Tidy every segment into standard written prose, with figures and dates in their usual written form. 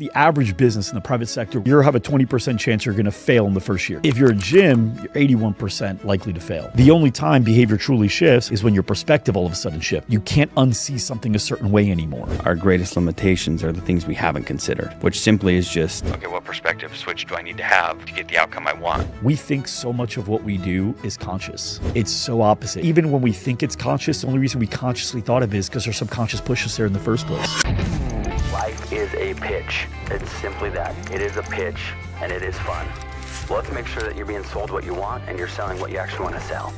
The average business in the private sector, you have a 20% chance you're going to fail in the first year. If you're a gym, you're 81% likely to fail. The only time behavior truly shifts is when your perspective all of a sudden shifts. You can't unsee something a certain way anymore. Our greatest limitations are the things we haven't considered, which simply is just, okay, what perspective switch do I need to have to get the outcome I want? We think so much of what we do is conscious. It's so opposite. Even when we think it's conscious, the only reason we consciously thought of it is because our subconscious pushed us there in the first place. Life is a pitch. It's simply that. It is a pitch, and it is fun. Let's make sure that you're being sold what you want and you're selling what you actually want to sell.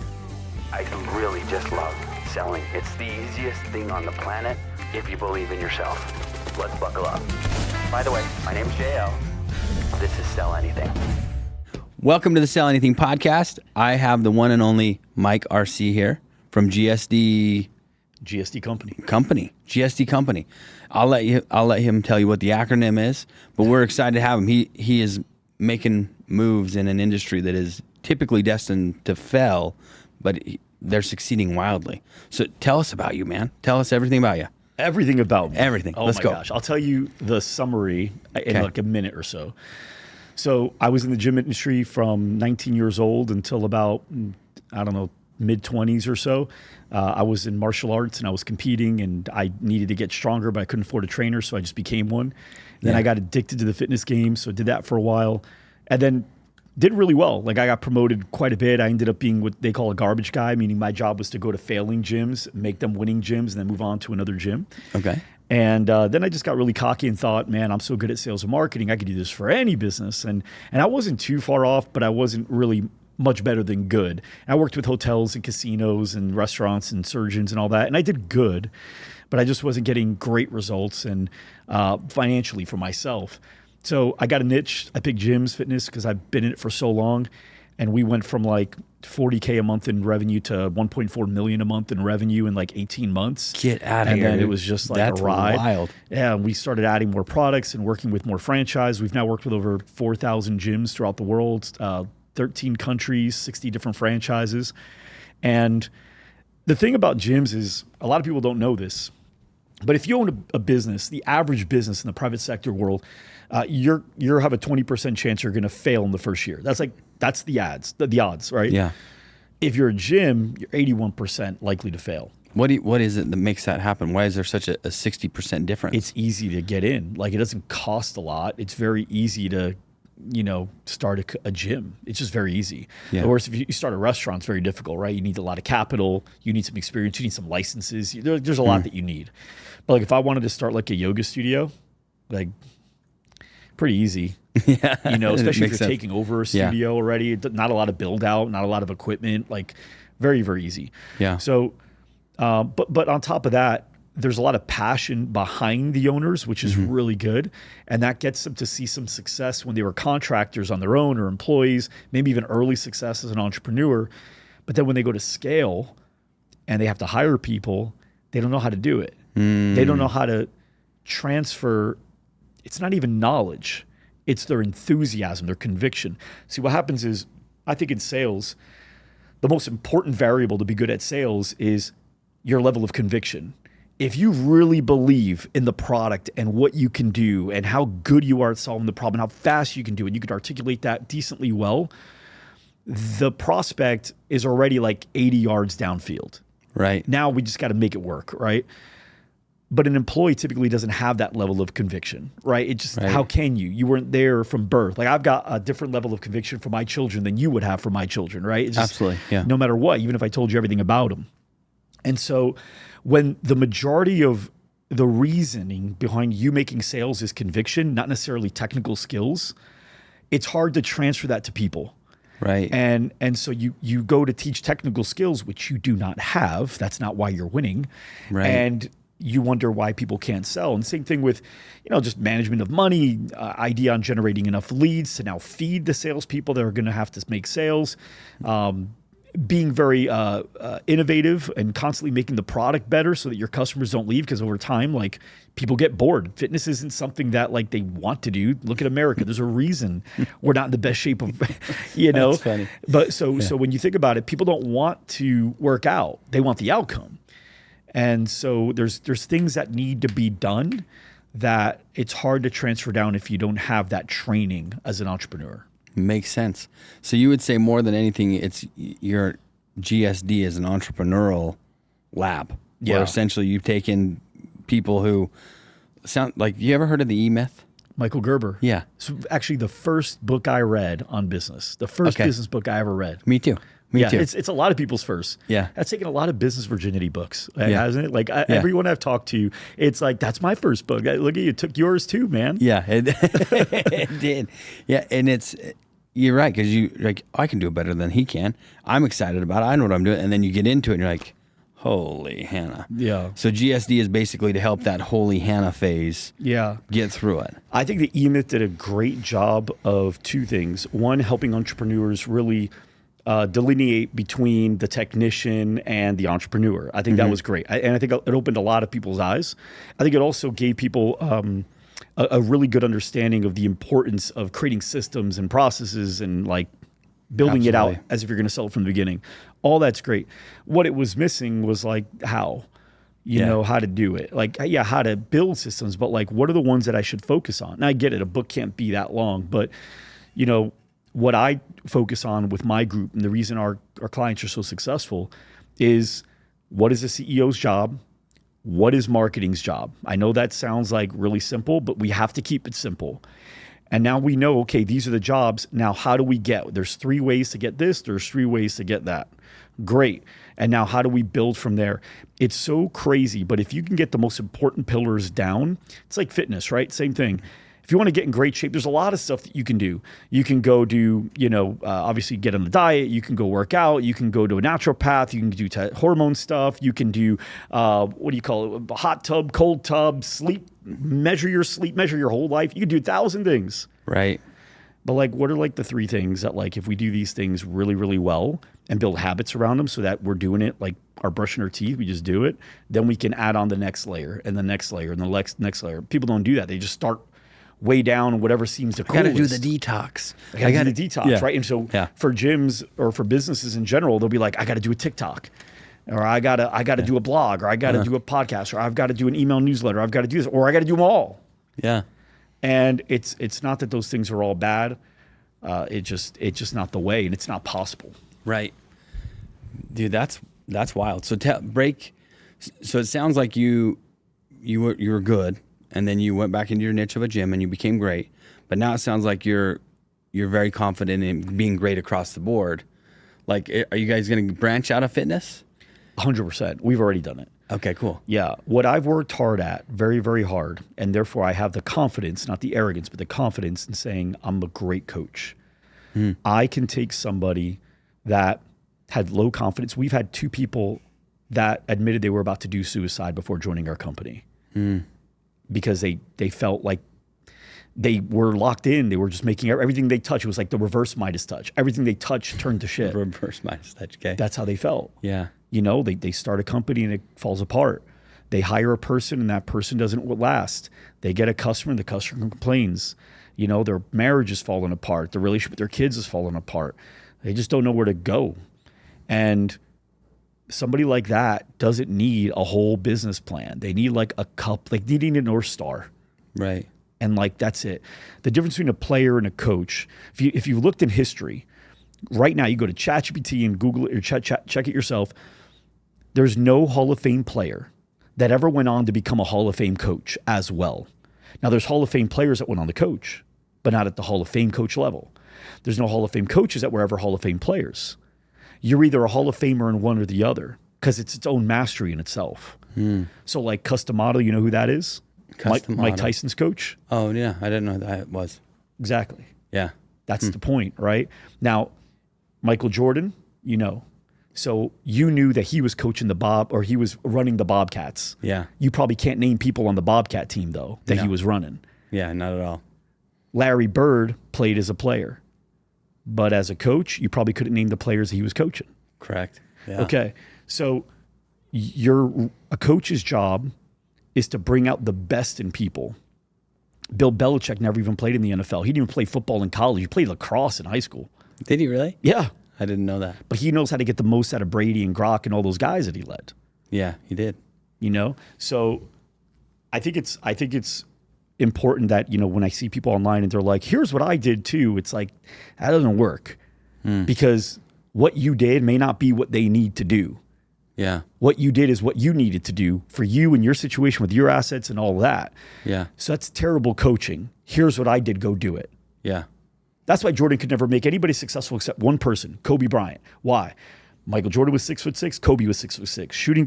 I really just love selling. It's the easiest thing on the planet if you believe in yourself. Let's buckle up. By the way, my name's JL. This is Sell Anything. Welcome to the Sell Anything podcast. I have the one and only Mike Arce here from GSD Company. I'll let him tell you what the acronym is, but we're excited to have him. He is making moves in an industry that is typically destined to fail, but they're succeeding wildly. So tell us about you, man. Tell us everything about you. Everything about me. Everything. Oh, Let's go. Gosh. I'll tell you the summary in like a minute or so. So I was in the gym industry from 19 years old until about, mid-20s or so. I was in martial arts and I was competing and I needed to get stronger, but I couldn't afford a trainer, so I just became one. Then I got addicted to the fitness game, so I did that for a while. And then did really well. Like I got promoted quite a bit. I ended up being what they call a garbage guy, meaning my job was to go to failing gyms, make them winning gyms, and then move on to another gym. Okay. And then I just got really cocky and thought, man, I'm so good at sales and marketing. I could do this for any business. And I wasn't too far off, but I wasn't really much better than good. I worked with hotels and casinos and restaurants and surgeons and all that. And I did good, but I just wasn't getting great results and financially for myself. So I got a niche. I picked gyms, fitness, because I've been in it for so long. And we went from like $40K a month in revenue to $1.4 million a month in revenue in like 18 months. Get out of here. And then it was just like That's a ride. Wild. Yeah, and we started adding more products and working with more franchise. We've now worked with over 4,000 gyms throughout the world, 13 countries, 60 different franchises. And the thing about gyms is a lot of people don't know this, but if you own a business, the average business in the private sector world, you have a 20% chance you're going to fail in the first year. That's the odds, right? Yeah. If you're a gym, you're 81% likely to fail. What is it that makes that happen? Why is there such a 60% difference? It's easy to get in. Like it doesn't cost a lot. It's very easy to start a gym. It's just very easy. Yeah. Whereas if you start a restaurant, it's very difficult, right? You need a lot of capital. You need some experience. You need some licenses. There's a lot that you need. But like if I wanted to start like a yoga studio, like pretty easy. Yeah. Especially if you're taking over a studio already. Not a lot of build out, not a lot of equipment. Like very, very easy. Yeah. So, but on top of that, there's a lot of passion behind the owners, which is really good. And that gets them to see some success when they were contractors on their own or employees, maybe even early success as an entrepreneur. But then when they go to scale and they have to hire people, they don't know how to do it. They don't know how to transfer. It's not even knowledge. It's their enthusiasm, their conviction. See, what happens is, I think in sales, the most important variable to be good at sales is your level of conviction. If you really believe in the product and what you can do and how good you are at solving the problem, how fast you can do it, you could articulate that decently well, the prospect is already like 80 yards downfield. Right. Now we just got to make it work, right? But an employee typically doesn't have that level of conviction, right? It just, how can you? You weren't there from birth. Like I've got a different level of conviction for my children than you would have for my children, right? It's just, absolutely, yeah. No matter what, even if I told you everything about them. And so when the majority of the reasoning behind you making sales is conviction, not necessarily technical skills, it's hard to transfer that to people. Right. And so you go to teach technical skills, which you do not have. That's not why you're winning. Right. And you wonder why people can't sell. And same thing with, just management of money, idea on generating enough leads to now feed the salespeople that are going to have to make sales. Being very innovative and constantly making the product better so that your customers don't leave, because over time, like people get bored. Fitness isn't something that like they want to do. Look at America. There's a reason we're not in the best shape of, That's funny. But so when you think about it, people don't want to work out. They want the outcome. And so there's things that need to be done that it's hard to transfer down if you don't have that training as an entrepreneur. Makes sense. So you would say more than anything, it's your GSD is an entrepreneurial lab. Yeah. Where essentially you've taken people who sound like, you ever heard of the E-Myth? Michael Gerber. Yeah. So actually the first book I read on business, the first business book I ever read. Me too. Me too. It's a lot of people's first. Yeah. That's taken a lot of business virginity books, hasn't it? Like everyone I've talked to, it's like, that's my first book. Look at you, took yours too, man. Yeah, it did. Yeah, and you're right, because you like, I can do it better than he can. I'm excited about it. I know what I'm doing. And then you get into it and you're like, holy Hannah. Yeah. So GSD is basically to help that holy Hannah phase get through it. I think the E-Myth did a great job of two things. One, helping entrepreneurs really delineate between the technician and the entrepreneur. I think that was great. And I think it opened a lot of people's eyes. I think it also gave people a really good understanding of the importance of creating systems and processes and like building it out as if you're going to sell it from the beginning. All that's great. What it was missing was like how, you know, how to do it. Like, how to build systems, but like, what are the ones that I should focus on? And I get it. A book can't be that long, but you know, what I focus on with my group and the reason our clients are so successful is, what is the CEO's job? What is marketing's job? I know that sounds like really simple, but we have to keep it simple. And now we know, okay, these are the jobs. Now, how do we get? There's 3 ways to get this. There's 3 ways to get that. Great. And now how do we build from there? It's so crazy, but if you can get the most important pillars down, it's like fitness, right? Same thing. If you want to get in great shape, there's a lot of stuff that you can do. You can go do, obviously get on the diet. You can go work out. You can go to a naturopath. You can do hormone stuff. You can do, hot tub, cold tub, sleep, measure your whole life. You can do 1,000 things. Right. But like, what are like the 3 things that like, if we do these things really, really well and build habits around them so that we're doing it like our brushing our teeth, we just do it, then we can add on the next layer and the next layer and the next layer. People don't do that. They just start way down whatever seems the coolest. I got to do the detox. I got to do the detox, right? And so for gyms or for businesses in general, they'll be like, I got to do a TikTok, or I got to do a blog, or I got to do a podcast, or I've got to do an email newsletter, I've got to do this, or I got to do them all. Yeah. And it's not that those things are all bad. It's just not the way, and it's not possible. Right. Dude, that's wild. So So it sounds like you were good, and then you went back into your niche of a gym and you became great. But now it sounds like you're very confident in being great across the board. Like, are you guys going to branch out of fitness? 100%. We've already done it. Okay, cool. Yeah. What I've worked hard at, very, very hard, and therefore I have the confidence, not the arrogance, but the confidence in saying I'm a great coach. I can take somebody that had low confidence. We've had 2 people that admitted they were about to do suicide before joining our company. Because they felt like they were locked in. They were just making everything they touched. It was like the reverse Midas touch. Everything they touched turned to shit. Reverse Midas touch, okay. That's how they felt. Yeah. They start a company and it falls apart. They hire a person and that person doesn't last. They get a customer and the customer complains. Their marriage is falling apart. The relationship with their kids is falling apart. They just don't know where to go. And somebody like that doesn't need a whole business plan. They need like they need a North Star. Right. And like, that's it. The difference between a player and a coach, if you looked in history, right now you go to ChatGPT and Google it or check it yourself. There's no Hall of Fame player that ever went on to become a Hall of Fame coach as well. Now there's Hall of Fame players that went on to coach, but not at the Hall of Fame coach level. There's no Hall of Fame coaches that were ever Hall of Fame players. You're either a Hall of Famer in one or the other because it's its own mastery in itself. So like Customato, you know who that is? Mike Tyson's coach. Oh yeah, I didn't know that it was. Exactly. Yeah. That's the point, right? Now, Michael Jordan, so you knew that he was coaching he was running the Bobcats. Yeah. You probably can't name people on the Bobcat team though that he was running. Yeah, not at all. Larry Bird played as a player, but as a coach, you probably couldn't name the players he was coaching. Correct. Yeah. Okay. So a coach's job is to bring out the best in people. Bill Belichick never even played in the NFL. He didn't even play football in college. He played lacrosse in high school. Did he really? Yeah. I didn't know that. But he knows how to get the most out of Brady and Gronk and all those guys that he led. Yeah, he did. So I think it's important that, when I see people online and they're like, here's what I did too. It's like, that doesn't work because what you did may not be what they need to do. Yeah. What you did is what you needed to do for you and your situation with your assets and all that. Yeah. So that's terrible coaching. Here's what I did. Go do it. Yeah. That's why Jordan could never make anybody successful except one person, Kobe Bryant. Why? Michael Jordan was 6'6", Kobe was 6'6". Shooting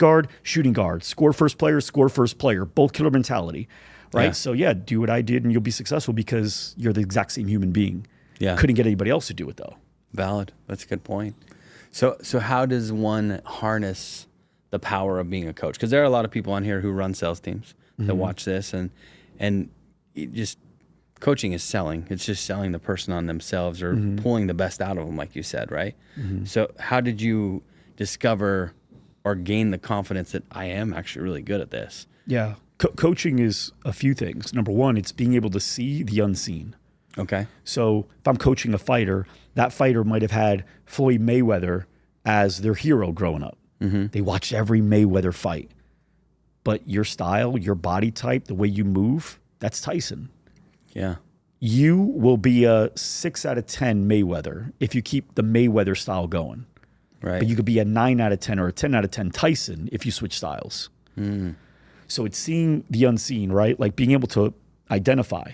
guard, score first player, both killer mentality, right? Yeah. So yeah, do what I did and you'll be successful because you're the exact same human being. Yeah. Couldn't get anybody else to do it though. Valid. That's a good point. So how does one harness the power of being a coach? Because there are a lot of people on here who run sales teams that watch this, and it just coaching is selling. It's just selling the person on themselves or pulling the best out of them, like you said, right? So how did you discover or gain the confidence that I am actually really good at this? Yeah. Coaching is a few things. Number one, it's being able to see the unseen. Okay. So if I'm coaching a fighter, that fighter might have had Floyd Mayweather as their hero growing up. They watched every Mayweather fight. But your style, your body type, the way you move, that's Tyson. Yeah. You will be a 6 out of 10 Mayweather if you keep the Mayweather style going. Right. But you could be a 9 out of 10 or a 10 out of 10 Tyson if you switch styles. So it's seeing the unseen, right? Like being able to identify.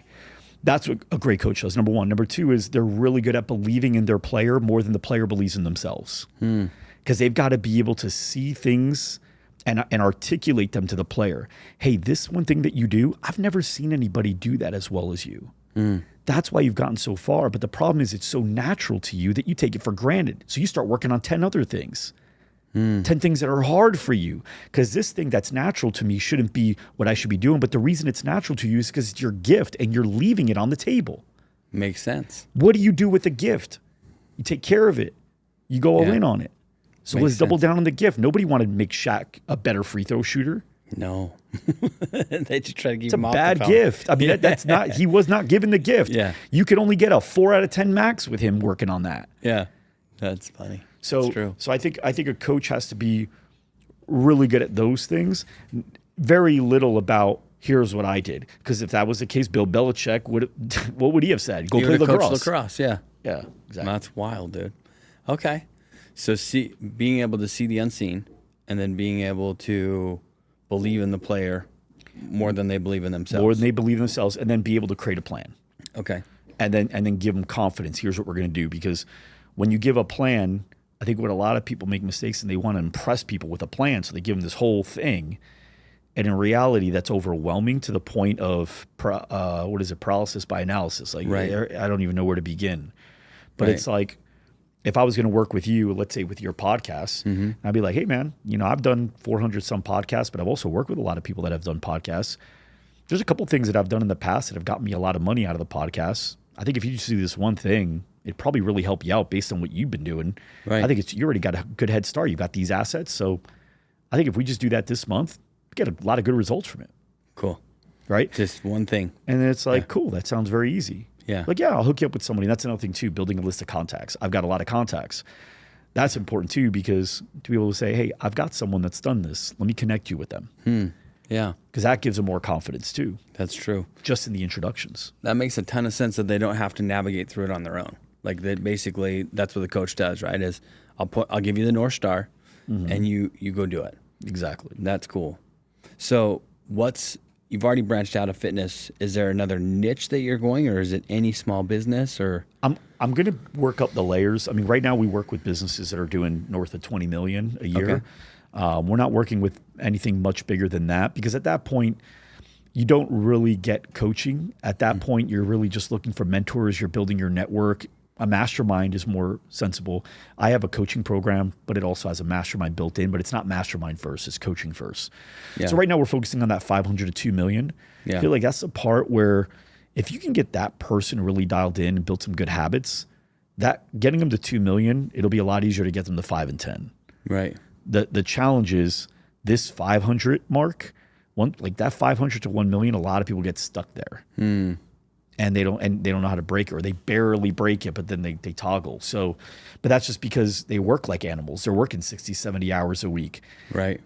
That's what a great coach does, number one. Number two is they're really good at believing in their player more than the player believes in themselves. Because they've got to be able to see things and articulate them to the player. Hey, this one thing that you do, I've never seen anybody do that as well as you. That's why you've gotten so far. But the problem is it's so natural to you that you take it for granted. So you start working on 10 other things. 10 things that are hard for you. Because this thing that's natural to me shouldn't be what I should be doing. But the reason it's natural to you is because it's your gift and you're leaving it on the table. Makes sense. What do you do with the gift? You take care of it. You go all in on it. So Makes let's double down on the gift. Nobody wanted to make Shaq a better free throw shooter. No. They just try to keep It's a him off bad the gift. I mean, that's not, he was not given the gift. Yeah. You could only get a 4 out of 10 max with him working on that. Yeah. That's funny. So, That's true. so I think a coach has to be really good at those things. Very little about here's what I did. Because if that was the case, Bill Belichick what would he have said? Go You play would've coached lacrosse. lacrosse, yeah. Yeah, exactly. That's wild, dude. Okay. So being able to see the unseen and then being able to believe in the player more than they believe in themselves. More than they believe in themselves, and then be able to create a plan. Okay. And then give them confidence. Here's what we're going to do. Because when you give a plan, I think what a lot of people make mistakes and they want to impress people with a plan. So they give them this whole thing. And in reality, that's overwhelming to the point of, paralysis by analysis. Like, right. I don't even know where to begin. But it's like, if I was going to work with you, let's say with your podcast, I'd be like, hey, man, I've done 400 some podcasts, but I've also worked with a lot of people that have done podcasts. There's a couple things that I've done in the past that have gotten me a lot of money out of the podcasts. I think if you just do this one thing, it'd probably really help you out based on what you've been doing. Right. I think you already got a good head start. You've got these assets. So I think if we just do that this month, we get a lot of good results from it. Cool. Right? Just one thing. And then it's like, cool, that sounds very easy. Yeah. Like, yeah, I'll hook you up with somebody. That's another thing too, building a list of contacts. I've got a lot of contacts. That's important too, because to be able to say, hey, I've got someone that's done this. Let me connect you with them. Yeah. Because that gives them more confidence too. That's true. Just in the introductions. That makes a ton of sense that they don't have to navigate through it on their own. Like that basically that's what the coach does, right? Is I'll give you the North Star and you go do it. Exactly. That's cool. So you've already branched out of fitness. Is there another niche that you're going, or is it any small business or? I'm going to work up the layers. I mean, right now we work with businesses that are doing north of 20 million a year. Okay. We're not working with anything much bigger than that because at that point, you don't really get coaching. At that point, you're really just looking for mentors. You're building your network. A mastermind is more sensible. I have a coaching program, but it also has a mastermind built in, but it's not mastermind first, it's coaching first. Yeah. So right now we're focusing on that 500 to 2 million. Yeah. I feel like that's the part where if you can get that person really dialed in and build some good habits, that getting them to 2 million, it'll be a lot easier to get them to 5 and 10. Right. The challenge is this 500 mark, like that 500 to 1 million, a lot of people get stuck there. And they don't know how to break it, or they barely break it, but then they toggle. So, but that's just because they work like animals. They're working 60, 70 hours a week. Right.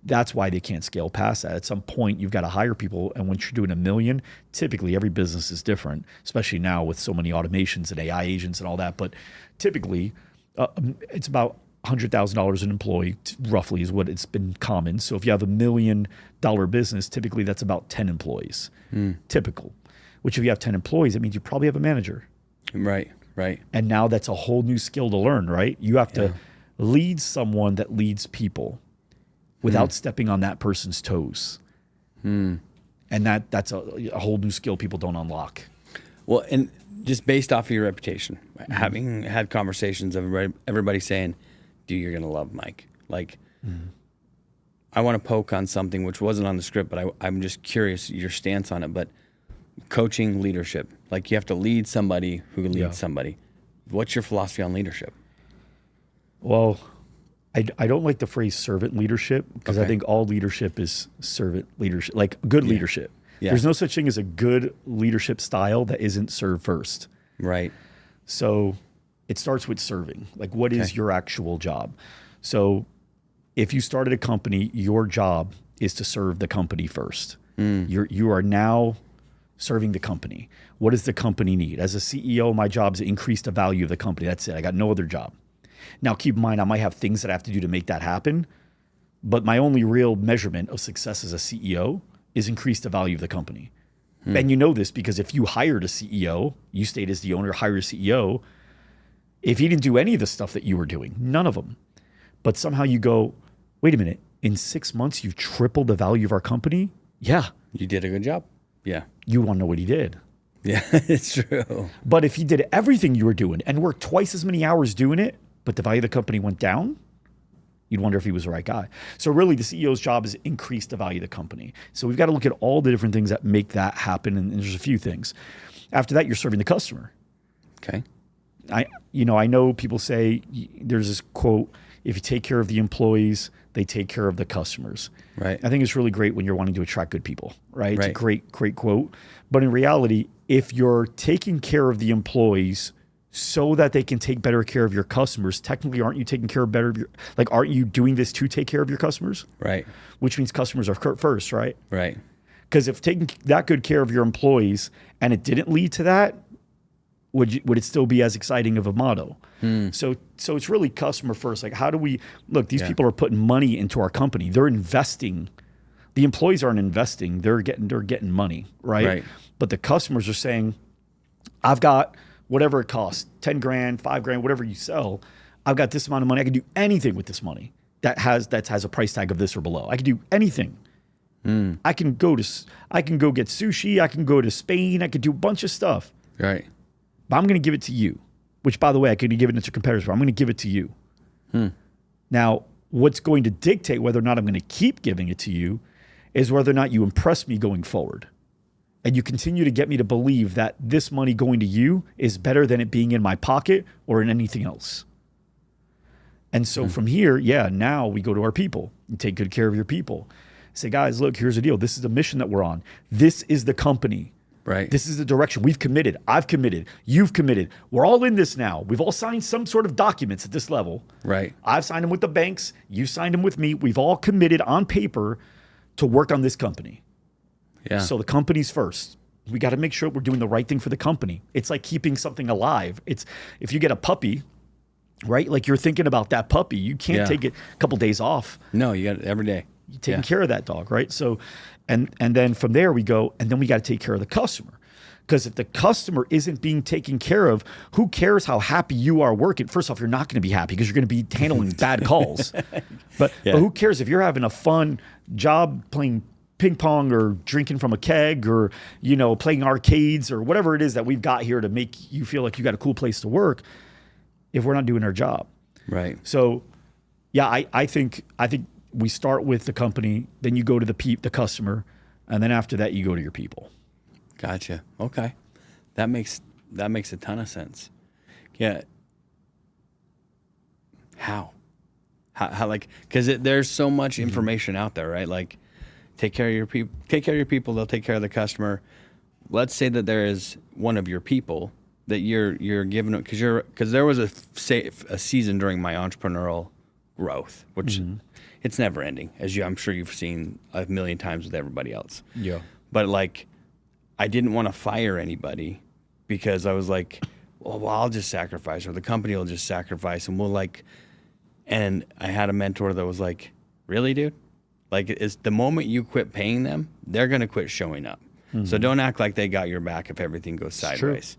That's why they can't scale past that. At some point, you've got to hire people. And once you're doing 1 million, typically every business is different, especially now with so many automations and AI agents and all that. But typically, it's about $100,000 an employee, roughly, is what it's been common. So if you have $1 million business, typically that's about 10 employees, typical. Which if you have 10 employees, that means you probably have a manager. Right. And now that's a whole new skill to learn, right? You have to lead someone that leads people without stepping on that person's toes. And that's a whole new skill people don't unlock. Well, and just based off of your reputation, having had conversations of everybody saying, dude, you're going to love Mike. Like, I want to poke on something which wasn't on the script, but I'm just curious your stance on it. But coaching leadership, like you have to lead somebody who leads somebody. What's your philosophy on leadership? Well, I don't like the phrase servant leadership because I think all leadership is servant leadership, like good leadership. Yeah. There's no such thing as a good leadership style that isn't serve first. Right. So it starts with serving. Like, what is your actual job? So if you started a company, your job is to serve the company first. You are now serving the company. What does the company need? As a CEO, my job is to increase the value of the company. That's it. I got no other job. Now, keep in mind, I might have things that I have to do to make that happen, but my only real measurement of success as a CEO is increase the value of the company. And you know this because if you hired a CEO, you stayed as the owner, hired a CEO, if he didn't do any of the stuff that you were doing, none of them, but somehow you go, wait a minute, in 6 months, you've tripled the value of our company? Yeah. You did a good job. Yeah. You want to know what he did. Yeah, it's true. But if he did everything you were doing and worked twice as many hours doing it, but the value of the company went down, you'd wonder if he was the right guy. So really the CEO's job is increase the value of the company. So we've got to look at all the different things that make that happen. And there's a few things. After that, you're serving the customer. Okay. I know people say, there's this quote, if you take care of the employees, they take care of the customers. Right. I think it's really great when you're wanting to attract good people, right? It's a great quote. But in reality, if you're taking care of the employees so that they can take better care of your customers, technically, aren't you taking care of aren't you doing this to take care of your customers? Right. Which means customers are first, right? Right. Because if taking that good care of your employees and it didn't lead to that, would it still be as exciting of a motto? So it's really customer first. Like, how do we look? These people are putting money into our company. They're investing. The employees aren't investing. They're getting money, right? But the customers are saying, I've got whatever it costs, 10 grand, 5 grand, whatever you sell. I've got this amount of money. I can do anything with this money that has a price tag of this or below. I can do anything. I can go get sushi. I can go to Spain. I could do a bunch of stuff. Right. But I'm going to give it to you, which, by the way, I could give it to competitors, but I'm going to give it to you. Now, what's going to dictate whether or not I'm going to keep giving it to you is whether or not you impress me going forward. And you continue to get me to believe that this money going to you is better than it being in my pocket or in anything else. And so from here, now we go to our people and take good care of your people. Say, guys, look, here's the deal. This is the mission that we're on. This is the company. Right. This is the direction. We've committed. I've committed. You've committed. We're all in this now. We've all signed some sort of documents at this level. Right. I've signed them with the banks. You signed them with me. We've all committed on paper to work on this company. Yeah. So the company's first. We got to make sure we're doing the right thing for the company. It's like keeping something alive. It's if you get a puppy, right? Like you're thinking about that puppy. You can't take it a couple days off. No, you got it every day. You're taking care of that dog, right? So, and then from there we go, and then we got to take care of the customer. Because if the customer isn't being taken care of, who cares how happy you are working? First off, you're not going to be happy because you're going to be handling bad calls. But who cares if you're having a fun job playing ping pong or drinking from a keg or, playing arcades or whatever it is that we've got here to make you feel like you got a cool place to work if we're not doing our job. Right. So, I think we start with the company, then you go to the customer, and then after that you go to your people. Gotcha. Okay. That makes a ton of sense. Yeah. How like, because there's so much information out there, right? Like, take care of your people, they'll take care of the customer. Let's say that there is one of your people that you're giving it because there was a season during my entrepreneurial growth, which it's never ending, as I'm sure you've seen a million times with everybody else. Yeah. But like, I didn't want to fire anybody because I was like, well, I'll just sacrifice, or the company will just sacrifice, and we'll like. And I had a mentor that was like, really, dude? Like, it's the moment you quit paying them, they're going to quit showing up. Mm-hmm. So don't act like they got your back if everything goes sideways.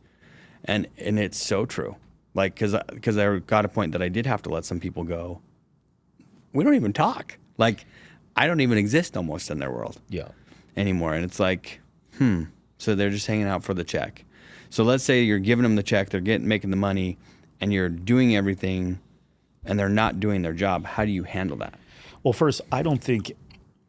And it's so true. Like, because I got a point that I did have to let some people go. We don't even talk. Like, I don't even exist almost in their world anymore. And it's like, so they're just hanging out for the check. So let's say you're giving them the check, they're making the money, and you're doing everything, and they're not doing their job. How do you handle that? Well, first, I don't think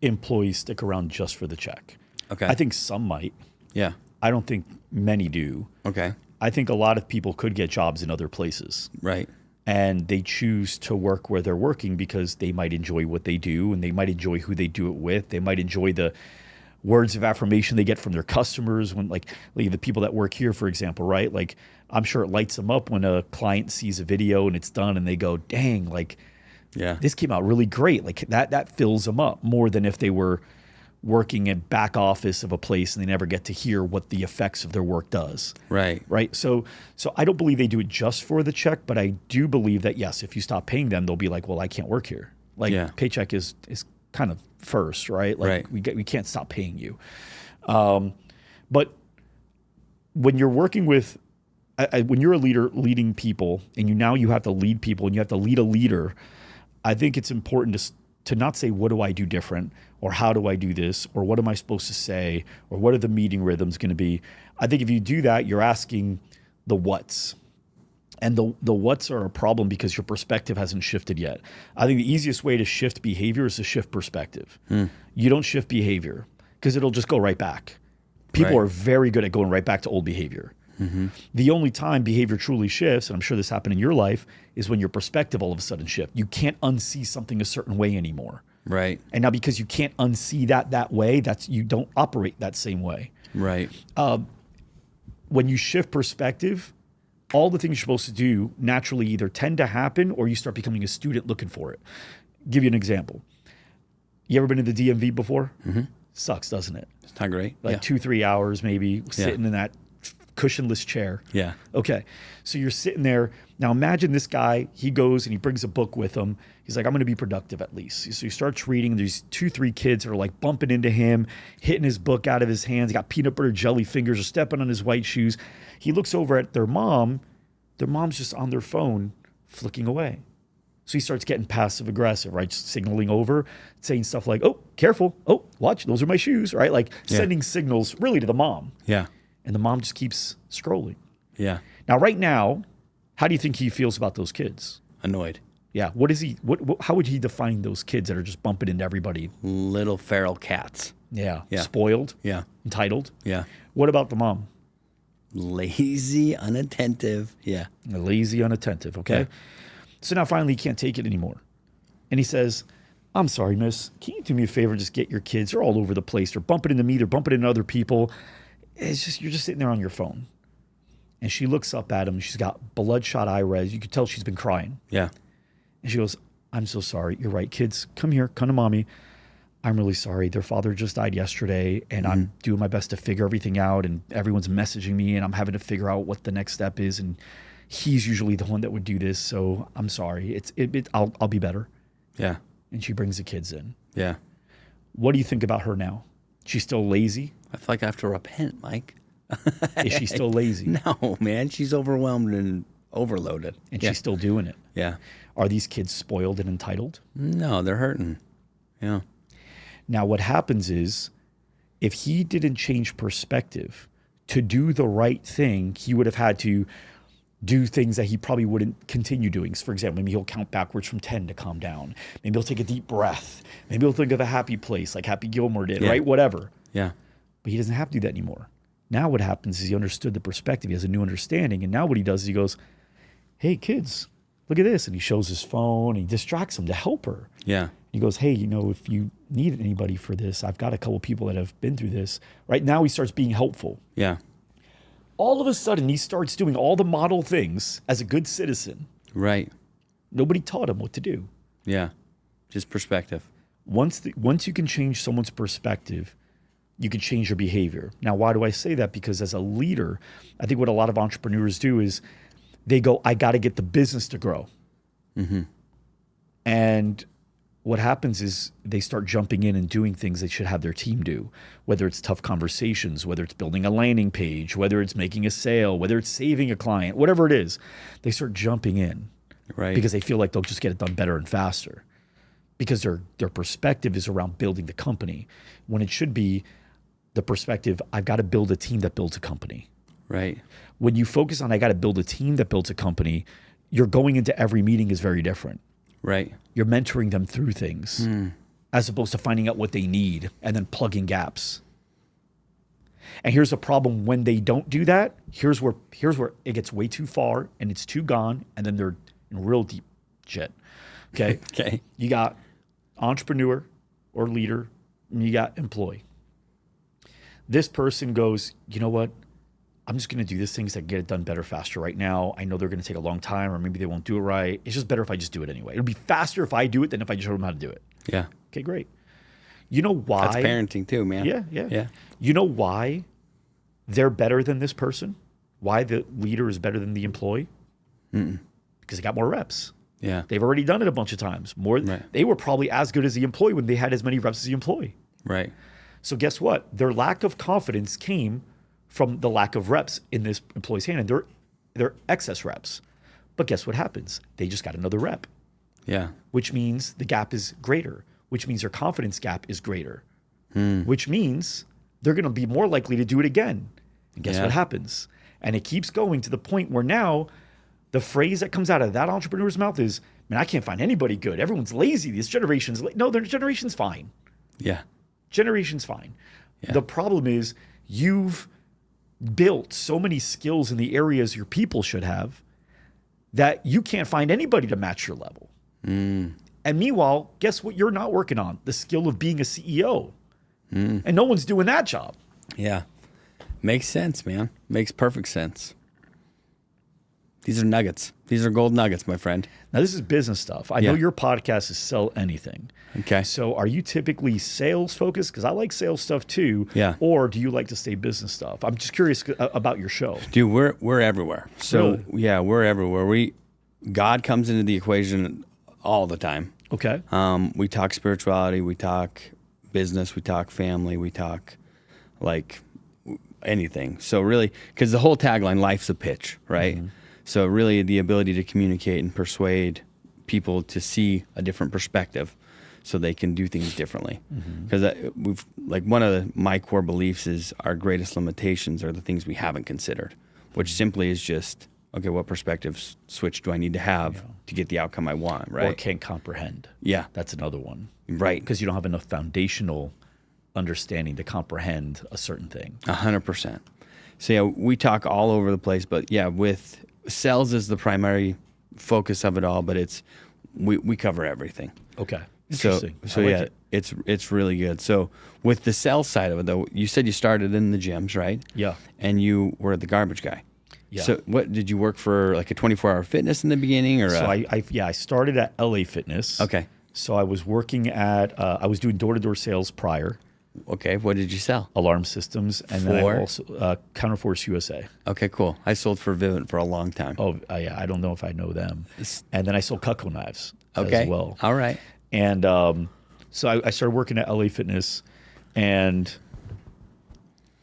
employees stick around just for the check. Okay. I think some might. Yeah. I don't think many do. Okay. I think a lot of people could get jobs in other places. Right. And they choose to work where they're working because they might enjoy what they do, and they might enjoy who they do it with. They might enjoy the words of affirmation they get from their customers when like the people that work here, for example, right? Like, I'm sure it lights them up when a client sees a video and it's done and they go, dang, like, this came out really great. Like that fills them up more than if they were working in back office of a place and they never get to hear what the effects of their work does. Right. Right. So I don't believe they do it just for the check, but I do believe that, yes, if you stop paying them, they'll be like, well, I can't work here. Like paycheck is kind of first, right? Like we can't stop paying you. But when you're working with, when you're a leader leading people and you have to lead people and you have to lead a leader, I think it's important to not say, what do I do different, or how do I do this, or what am I supposed to say, or what are the meeting rhythms going to be? I think if you do that, you're asking the what's. And the what's are a problem because your perspective hasn't shifted yet. I think the easiest way to shift behavior is to shift perspective. You don't shift behavior because it'll just go right back. People are very good at going right back to old behavior. Mm-hmm. The only time behavior truly shifts, and I'm sure this happened in your life, is when your perspective all of a sudden shifts. You can't unsee something a certain way anymore. Right. And now because you can't unsee that way, you don't operate that same way. Right. When you shift perspective, all the things you're supposed to do naturally either tend to happen or you start becoming a student looking for it. Give you an example. You ever been to the DMV before? Mm-hmm. Sucks, doesn't it? It's not great. Like 2-3 hours maybe sitting in that cushionless chair. Yeah. Okay. So you're sitting there. Now imagine this guy, he goes and he brings a book with him. He's like, I'm going to be productive at least. So he starts reading. There's 2-3 kids that are like bumping into him, hitting his book out of his hands. He got peanut butter jelly fingers, or stepping on his white shoes. He looks over at their mom. Their mom's just on their phone flicking away. So he starts getting passive aggressive, right? Just signaling over, saying stuff like, oh, careful. Oh, watch, those are my shoes, right? Like sending signals really to the mom. Yeah. And the mom just keeps scrolling. Yeah. Now, right now, how do you think he feels about those kids? Annoyed. Yeah. What is he? How would he define those kids that are just bumping into everybody? Little feral cats. Yeah. Spoiled. Yeah. Entitled. Yeah. What about the mom? Lazy, unattentive. Yeah. Lazy, unattentive. Okay. Yeah. So now finally he can't take it anymore. And he says, I'm sorry, miss. Can you do me a favor and just get your kids? They're all over the place. They're bumping into me. They're bumping into other people. It's just, you're just sitting there on your phone. And she looks up at him. She's got bloodshot iris. You could tell she's been crying. Yeah. And she goes, I'm so sorry. You're right. Kids, come here. Come to mommy. I'm really sorry. Their father just died yesterday, and I'm doing my best to figure everything out, and everyone's messaging me, and I'm having to figure out what the next step is, and he's usually the one that would do this, so I'm sorry. I'll be better. Yeah. And she brings the kids in. Yeah. What do you think about her now? She's still lazy? I feel like I have to repent, Mike. Is she still lazy? No, man. She's overwhelmed and overloaded. And she's still doing it. Yeah. Are these kids spoiled and entitled? No, they're hurting. Yeah. Now, what happens is, if he didn't change perspective to do the right thing, he would have had to do things that he probably wouldn't continue doing. So for example, maybe he'll count backwards from 10 to calm down. Maybe he'll take a deep breath. Maybe he'll think of a happy place like Happy Gilmore did, right? Whatever. Yeah. But he doesn't have to do that anymore. Now what happens is he understood the perspective. He has a new understanding. And now what he does is he goes, hey, kids, look at this. And he shows his phone. And he distracts them to help her. Yeah. He goes, hey, if you need anybody for this, I've got a couple people that have been through this. Right now he starts being helpful. Yeah. All of a sudden he starts doing all the model things as a good citizen. Right. Nobody taught him what to do. Yeah. Just perspective. Once you can change someone's perspective, you can change your behavior. Now, why do I say that? Because as a leader, I think what a lot of entrepreneurs do is they go, I got to get the business to grow. Mm-hmm. And what happens is they start jumping in and doing things they should have their team do, whether it's tough conversations, whether it's building a landing page, whether it's making a sale, whether it's saving a client, whatever it is, they start jumping in, Right. because they feel like they'll just get it done better and faster, because their perspective is around building the company, when it should be the perspective, I've got to build a team that builds a company. Right. When you focus on I got to build a team that builds a company, you're going into every meeting is very different. Right. You're mentoring them through things as opposed to finding out what they need and then plugging gaps. And here's the problem when they don't do that. Here's where it gets way too far and it's too gone, and then they're in real deep shit. Okay? Okay. You got entrepreneur or leader, and you got employee. This person goes, you know what? I'm just going to do these things that get it done better, faster right now. I know they're going to take a long time, or maybe they won't do it right. It's just better if I just do it anyway. It'll be faster if I do it than if I just show them how to do it. Yeah. Okay, great. You know why? That's parenting too, man. Yeah. You know why they're better than this person? Why the leader is better than the employee? Because they got more reps. Yeah. They've already done it a bunch of times. More. Right. They were probably as good as the employee when they had as many reps as the employee. Right. So guess what? Their lack of confidence came from the lack of reps in this employee's hand, and they're excess reps. But guess what happens? They just got another rep, Yeah. which means the gap is greater, which means their confidence gap is greater, which means they're going to be more likely to do it again. And guess what happens? And it keeps going to the point where now the phrase that comes out of that entrepreneur's mouth is, man, I can't find anybody good. Everyone's lazy. This generation's no, their generation's fine. Yeah. Generation's fine. The problem is you've built so many skills in the areas your people should have that you can't find anybody to match your level. And meanwhile, guess what you're not working on? The skill of being a CEO. And no one's doing that job. Yeah. Makes sense, man. Makes perfect sense. These are nuggets. These are gold nuggets, my friend. Now, this is business stuff. I know your podcast is Sell Anything. Okay. So are you typically sales focused? Because I like sales stuff too. Yeah. Or do you like to stay business stuff? I'm just curious about your show. Dude, we're everywhere. So Really? yeah, we're everywhere. God comes into the equation all the time. Okay. We talk spirituality, we talk business, we talk family, we talk like anything. So really, because the whole tagline, life's a pitch, right? So really the ability to communicate and persuade people to see a different perspective so they can do things differently. Because one of my core beliefs is our greatest limitations are the things we haven't considered, which simply is just, okay, what perspective switch do I need to have to get the outcome I want, right? Or can't comprehend. Yeah. That's another one. Right. Because you don't have enough foundational understanding to comprehend a certain thing. 100%. So yeah, we talk all over the place, but yeah, with sales is the primary focus of it all, but we cover everything. Okay. Interesting. So I like yeah, it. it's really good. So with the sales side of it though, you said you started in the gyms, right? Yeah. And you were the garbage guy. Yeah. So what did you work for, like a 24-hour fitness in the beginning, or? So I started at LA Fitness. Okay. So I was working at I was doing door-to-door sales prior, Okay. What did you sell? alarm systems, and then I For? also Counterforce USA. Okay, cool. I sold for Vivint for a long time. Oh yeah, I don't know if I know them. And then I sold Cutco knives Okay. as well. All right. And so I started working at LA Fitness, and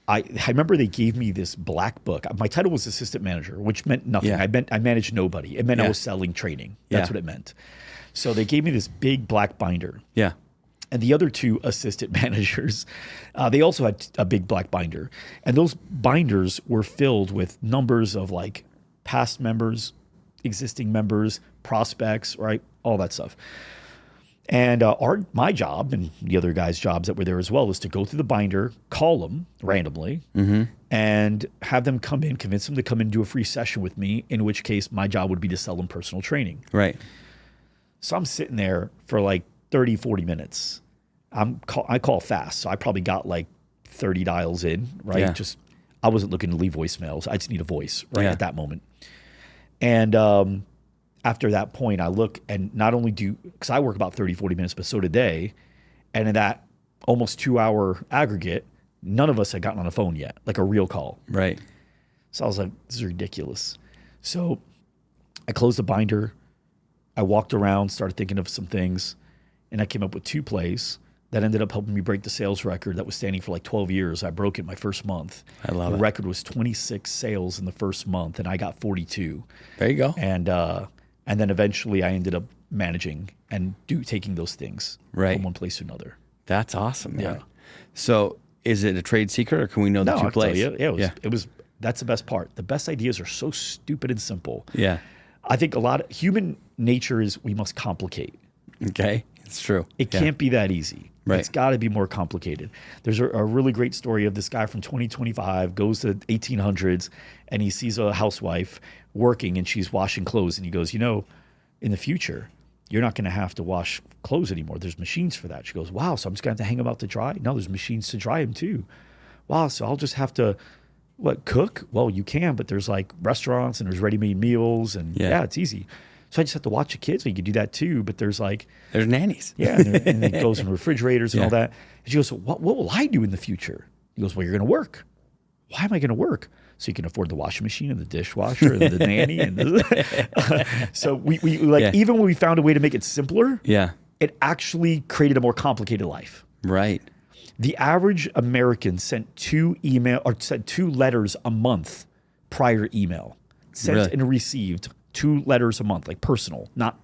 I remember they gave me this black book. My title was assistant manager, which meant nothing. Yeah. I managed nobody. It meant I Yeah. was selling training. That's Yeah. what it meant. So they gave me this big black binder. Yeah. And the other two assistant managers, they also had a big black binder. And those binders were filled with numbers of like past members, existing members, prospects, right? All that stuff. And my job and the other guys' jobs that were there as well is to go through the binder, call them randomly, and have them come in, convince them to come in and do a free session with me, in which case my job would be to sell them personal training. Right. So I'm sitting there for like 30, 40 minutes. I call fast, so I probably got like 30 dials in, right? Yeah. I wasn't looking to leave voicemails. I just need a voice right Yeah. at that moment. And after that point, I look and not only because I work about 30, 40 minutes, but so did they. And in that almost 2-hour aggregate, none of us had gotten on a phone yet, like a real call. Right. So I was like, this is ridiculous. So I closed the binder. I walked around, started thinking of some things, and I came up with 2 plays that ended up helping me break the sales record that was standing for like 12 years. I broke it my first month. I love it. The record was 26 sales in the first month, and I got 42. There you go. And then eventually I ended up managing and taking those things from one place to another. That's awesome, man. Yeah. So is it a trade secret, or can we know the 2 plays? It was. That's the best part. The best ideas are so stupid and simple. Yeah. I think a lot of human nature is we must complicate. Okay. It's true. It can't be that easy. Right. It's got to be more complicated. There's a really great story of this guy from 2025 goes to 1800s and he sees a housewife working and she's washing clothes, and he goes, in the future, you're not going to have to wash clothes anymore. There's machines for that. She goes, wow, so I'm just going to have to hang them out to dry? No, there's machines to dry them too. Wow, so I'll just have to cook? Well, you can, but there's like restaurants and there's ready-made meals, and it's easy. So I just have to watch the kids. So you could do that too, but there's nannies. Yeah, and it goes in refrigerators and all that. And she goes, so what will I do in the future? He goes, well, you're going to work. Why am I going to work? So you can afford the washing machine and the dishwasher and the nanny. And so we even when we found a way to make it simpler, it actually created a more complicated life. Right. The average American sent 2 letters a month prior email. Sent and received 2 letters a month, like personal, not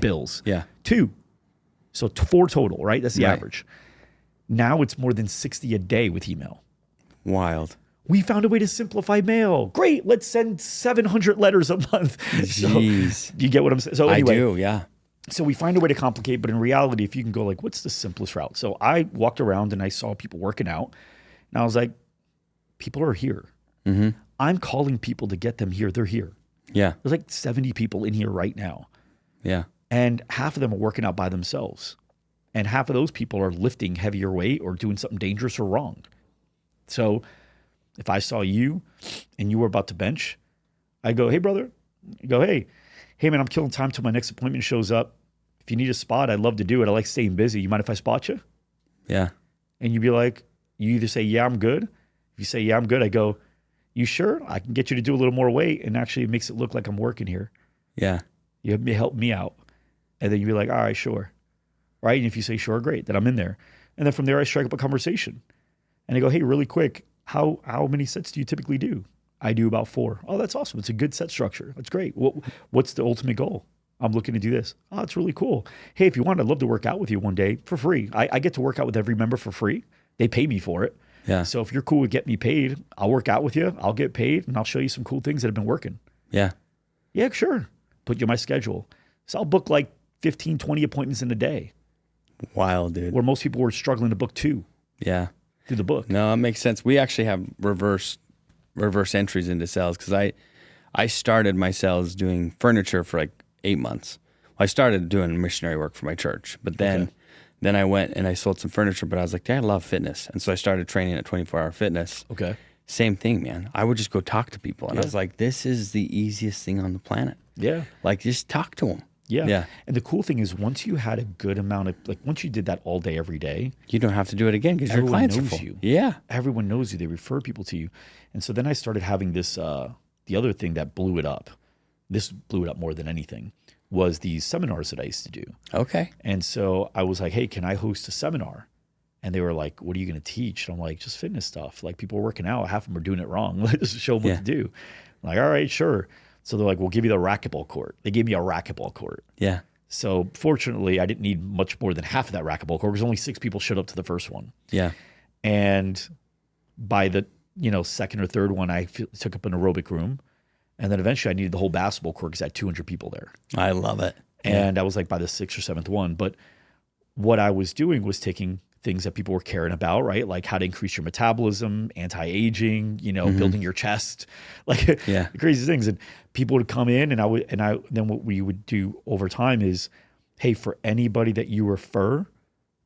bills. Yeah. 2. So 4 total, right? That's the average. Now it's more than 60 a day with email. Wild. We found a way to simplify mail. Great. Let's send 700 letters a month. Jeez. So, you get what I'm saying? So anyway, I do, yeah. So we find a way to complicate, but in reality, if you can go like, what's the simplest route? So I walked around and I saw people working out, and I was like, people are here. Mm-hmm. I'm calling people to get them here. They're here. Yeah. There's like 70 people in here right now. Yeah. And half of them are working out by themselves. And half of those people are lifting heavier weight or doing something dangerous or wrong. So if I saw you and you were about to bench, I'd go, hey, brother. You go, hey, man, I'm killing time till my next appointment shows up. If you need a spot, I'd love to do it. I like staying busy. You mind if I spot you? Yeah. And you'd be like, you either say, yeah, I'm good. If you say, yeah, I'm good, I go, you sure? I can get you to do a little more weight, and actually it makes it look like I'm working here. Yeah. You help me out. And then you'd be like, all right, sure. Right? And if you say, sure, great, then I'm in there. And then from there, I strike up a conversation. And I go, hey, really quick, how many sets do you typically do? I do about 4. Oh, that's awesome. It's a good set structure. That's great. What's the ultimate goal? I'm looking to do this. Oh, it's really cool. Hey, if you want, I'd love to work out with you one day for free. I get to work out with every member for free. They pay me for it. Yeah. So if you're cool with getting me paid, I'll work out with you. I'll get paid, and I'll show you some cool things that have been working. Yeah. Yeah, sure. Put you on my schedule. So I'll book like 15, 20 appointments in a day. Wild, dude. Where most people were struggling to book 2. Yeah. Through the book. No, it makes sense. We actually have reverse entries into sales, because I started my sales doing furniture for like 8 months. I started doing missionary work for my church, but then I went and I sold some furniture, but I was like, Dad, I love fitness. And so I started training at 24 Hour Fitness. Okay. Same thing, man. I would just go talk to people. And I was like, this is the easiest thing on the planet. Yeah. Like, just talk to them. Yeah. Yeah. And the cool thing is, once you had a good amount of, like, once you did that all day, every day, you don't have to do it again because your everyone clients are knows full. you. Yeah. Everyone knows you. They refer people to you. And so then I started having this, the other thing that blew it up, this blew it up more than anything, was these seminars that I used to do. Okay. And so I was like, hey, can I host a seminar? And they were like, what are you going to teach? And I'm like, just fitness stuff. Like, people are working out. Half of them are doing it wrong. Let's just show them what to do. I'm like, all right, sure. So they're like, we'll give you the racquetball court. They gave me a racquetball court. Yeah. So fortunately, I didn't need much more than half of that racquetball court because only 6 people showed up to the first one. Yeah. And by the second or third one, I took up an aerobic room. And then eventually I needed the whole basketball court because I had 200 people there. I love it. And I was like by the 6th or 7th one. But what I was doing was taking things that people were caring about, right? Like how to increase your metabolism, anti-aging, building your chest, like crazy things. And people would come in, and then what we would do over time is, hey, for anybody that you refer,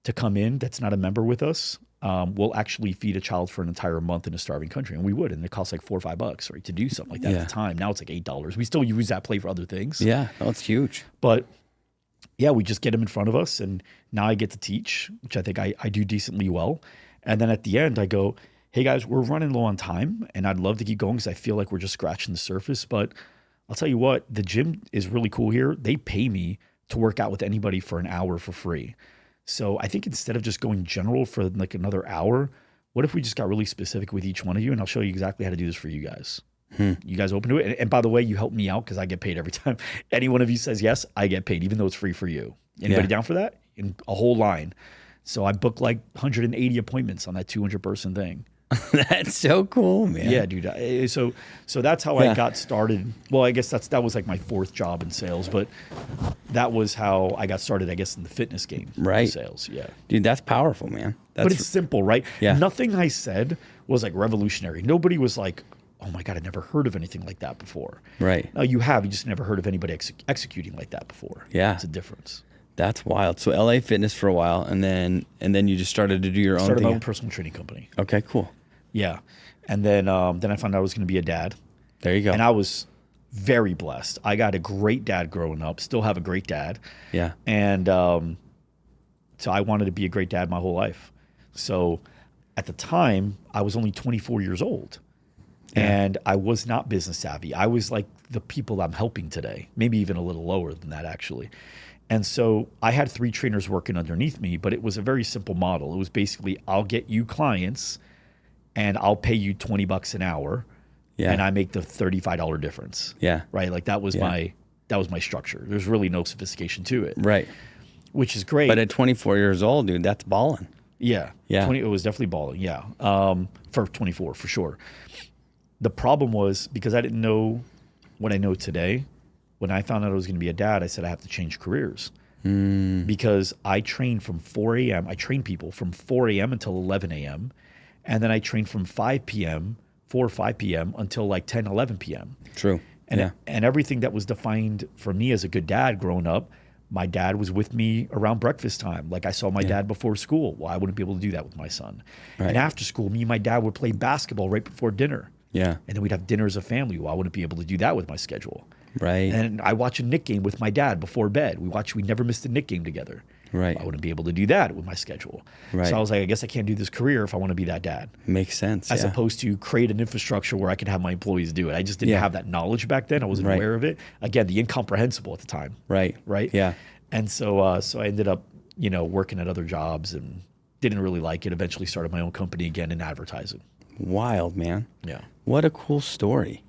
to come in that's not a member with us, we'll actually feed a child for an entire month in a starving country. And we would. And it costs like $4 or $5, right, to do something like that at the time. Now it's like $8. We still use that play for other things. Yeah, that's huge. But yeah, we just get them in front of us. And now I get to teach, which I think I do decently well. And then at the end, I go, hey guys, we're running low on time. And I'd love to keep going because I feel like we're just scratching the surface. But I'll tell you what, the gym is really cool here. They pay me to work out with anybody for an hour for free. So I think instead of just going general for like another hour, what if we just got really specific with each one of you, and I'll show you exactly how to do this for you guys. You guys open to it? And by the way, you help me out because I get paid every time any one of you says yes, I get paid, even though it's free for you. Anybody down for that? In a whole line. So I booked like 180 appointments on that 200-person thing. That's so cool, man. Yeah, dude. So that's how I got started. Well, I guess that was like my fourth job in sales, but that was how I got started, I guess, in the fitness game. Right. Sales, yeah. Dude, that's powerful, man. But it's simple, right? Yeah. Nothing I said was like revolutionary. Nobody was like, oh my God, I never heard of anything like that before. Right. No, you just never heard of anybody executing like that before. Yeah. It's a difference. That's wild. So LA Fitness for a while, and then you just started to do your own thing. Started my own personal training company. Okay, cool. Yeah. And then I found out I was going to be a dad. There you go. And I was very blessed. I got a great dad growing up, still have a great dad. Yeah. And so I wanted to be a great dad my whole life. So at the time, I was only 24 years old. Yeah. And I was not business savvy. I was like the people I'm helping today, maybe even a little lower than that, actually. And so I had 3 trainers working underneath me, but it was a very simple model. It was basically, I'll get you clients and I'll pay you $20 an hour, and I make the $35 difference. Yeah. Right. Like that was my structure. There's really no sophistication to it. Right. Which is great. But at 24 years old, dude, that's balling. Yeah. Yeah. It was definitely balling. Yeah. For 24, for sure. The problem was because I didn't know what I know today. When I found out I was going to be a dad, I said I have to change careers because I trained from 4 a.m. I trained people from 4 a.m. until 11 a.m. And then I trained from 5 p.m., 4 or 5 p.m. until like 10, 11 p.m. True. And everything that was defined for me as a good dad growing up, my dad was with me around breakfast time. Like I saw my dad before school. Well, I wouldn't be able to do that with my son. Right. And after school, me and my dad would play basketball right before dinner. Yeah. And then we'd have dinner as a family. Well, I wouldn't be able to do that with my schedule. Right. And I watch a Knick game with my dad before bed. We never missed a Knick game together. Right. I wouldn't be able to do that with my schedule. Right. So I was like, I guess I can't do this career if I want to be that dad. Makes sense. As opposed to create an infrastructure where I could have my employees do it. I just didn't have that knowledge back then. I wasn't aware of it. Again, the incomprehensible at the time. Right. Right. Yeah. And so I ended up, working at other jobs and didn't really like it. Eventually started my own company again in advertising. Wild, man. Yeah. What a cool story.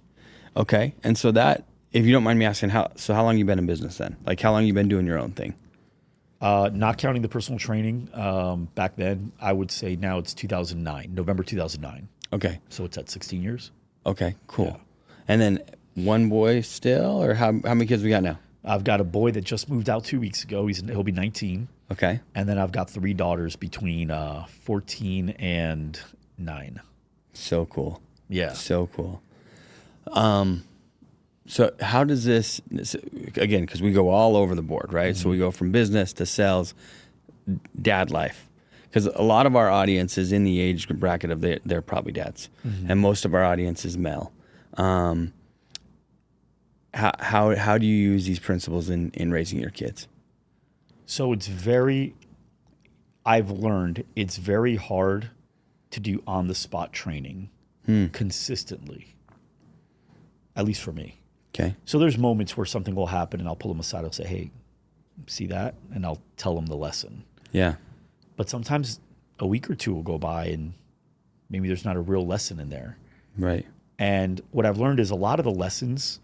Okay. And so that, if you don't mind me asking, how long you been in business then? Like how long you been doing your own thing? Not counting the personal training back then, I would say now it's 2009, November 2009. Okay. So it's at 16 years. Okay, cool. Yeah. And then one boy still, or how many kids we got now? I've got a boy that just moved out 2 weeks ago. He'll be 19. Okay. And then I've got 3 daughters between 14 and 9. So cool. Yeah. So cool. So how does this, again, because we go all over the board, right? Mm-hmm. So we go from business to sales, dad life. Because a lot of our audience is in the age bracket of they're probably dads. Mm-hmm. And most of our audience is male. How do you use these principles in raising your kids? So I've learned it's very hard to do on-the-spot training consistently, at least for me. Okay. So there's moments where something will happen and I'll pull them aside. I'll say, hey, see that? And I'll tell them the lesson. Yeah. But sometimes a week or two will go by and maybe there's not a real lesson in there. Right. And what I've learned is a lot of the lessons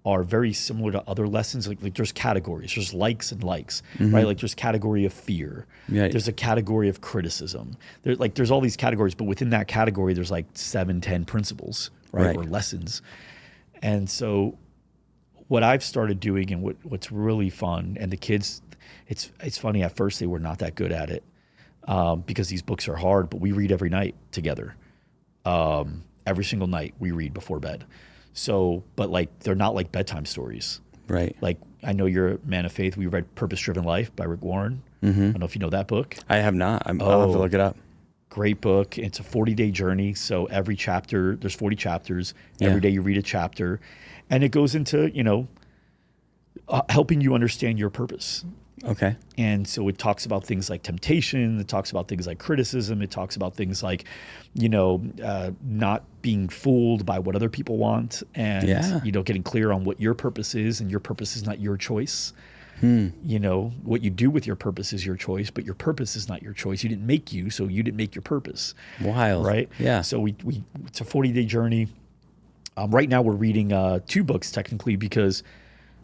are very similar to other lessons. Like there's categories. There's likes and likes, right? Like there's category of fear. Right. There's a category of criticism. There's all these categories, but within that category, there's like 7, 10 principles, right? Or lessons. And so what I've started doing and what's really fun, and the kids, it's funny, at first they were not that good at it because these books are hard, but we read every night together. Every single night we read before bed. So, but like, they're not like bedtime stories. Right. Like, I know you're a man of faith. We read Purpose Driven Life by Rick Warren. I don't know if you know that book. I have not. I'll have to look it up. Great book. It's a 40-day journey. So every chapter, there's 40 chapters. Yeah. Every day you read a chapter. And it goes into, helping you understand your purpose. Okay. And so it talks about things like temptation. It talks about things like criticism. It talks about things like, not being fooled by what other people want, and, getting clear on what your purpose is, and your purpose is not your choice. What you do with your purpose is your choice, but your purpose is not your choice. You didn't make you, so you didn't make your purpose. Wild. Right? Yeah. So it's a 40-day journey. Right now we're reading 2 books technically, because